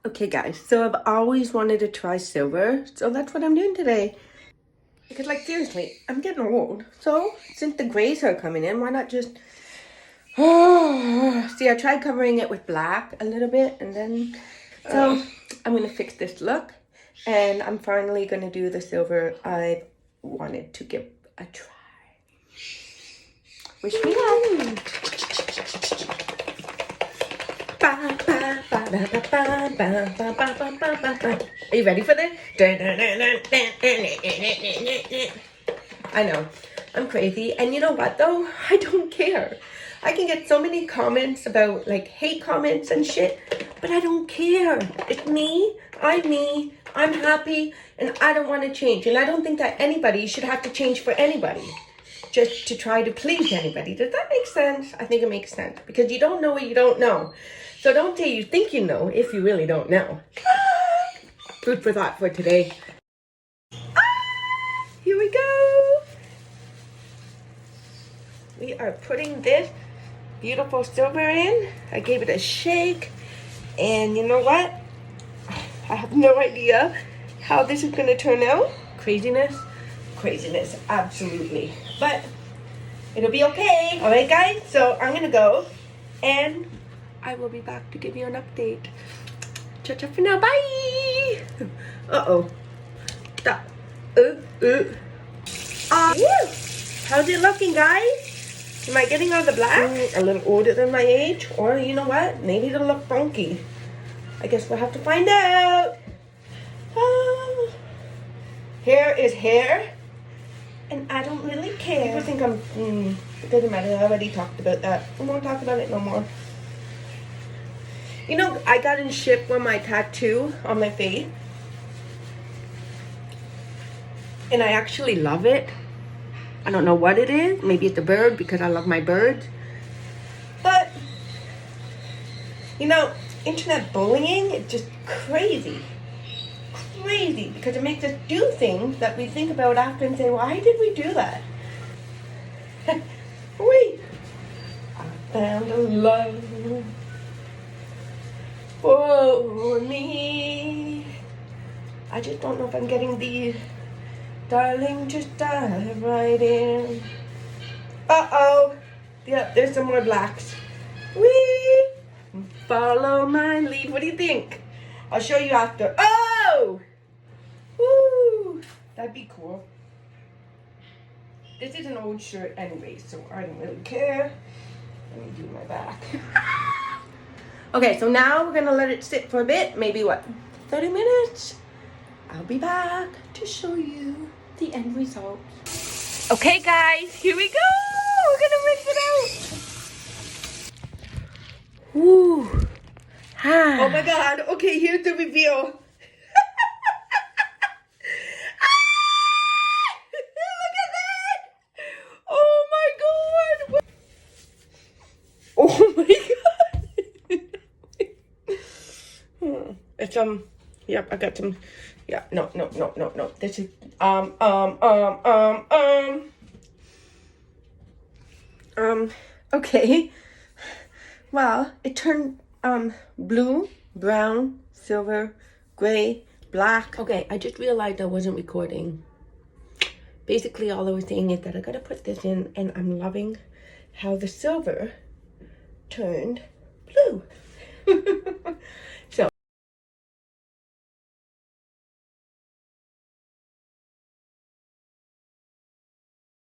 Okay guys, so I've always wanted to try silver, so that's what I'm doing today. Because like seriously, I'm getting old. So since the grays are coming in, why not just... See, I tried covering it with black a little bit and then... So I'm going to fix this look and I'm finally going to do the silver I wanted to give a try. Wish me luck. Are you ready for this? I know, I'm crazy. And you know what though? I don't care. I can get so many comments about like hate comments and shit, but I don't care. It's me, I'm happy, and I don't want to change. And I don't think that anybody should have to change for anybody just to try to please anybody. Does that make sense? I think it makes sense because you don't know what you don't know. So don't say you think you know if you really don't know. Food for thought for today. Here we go. We are putting this beautiful silver in. I gave it a shake. And you know what? I have no idea how this is going to turn out. Craziness. Craziness, absolutely. But it'll be okay. All right, guys? So I'm going to go. And I will be back to give you an update. Ciao for now. Bye. Uh-oh. Stop. How's it looking, guys? Am I getting all the black? A little older than my age? Or you know what? Maybe it'll look funky. I guess we'll have to find out. Hair is hair. And I don't really care. People think I'm... it doesn't matter. I already talked about that. I won't talk about it no more. You know, I got in ship with my tattoo on my face. And I actually love it. I don't know what it is. Maybe it's a bird because I love my birds. But, you know, internet bullying is just crazy. Crazy. Because it makes us do things that we think about after and say, why did we do that? Wait. I found a love for me. I just don't know if I'm getting these. Darling, just dive right in. Uh-oh. Yep, there's some more blacks. Whee! Follow my lead. What do you think? I'll show you after. Oh! Woo! That'd be cool. This is an old shirt anyway, so I don't really care. Let me do my back. Okay, so now we're gonna let it sit for a bit. Maybe what? 30 minutes? I'll be back to show you the end result. Okay guys, here we go. We're gonna rinse it out. Woo. Oh my god. Okay, here's the reveal. Look at that. Oh my god. Oh my god. It's yep, I got some. Yeah, no. This is, okay. Well, it turned, blue, brown, silver, gray, black. Okay, I just realized I wasn't recording. Basically, all I was saying is that I gotta put this in, and I'm loving how the silver turned blue. So,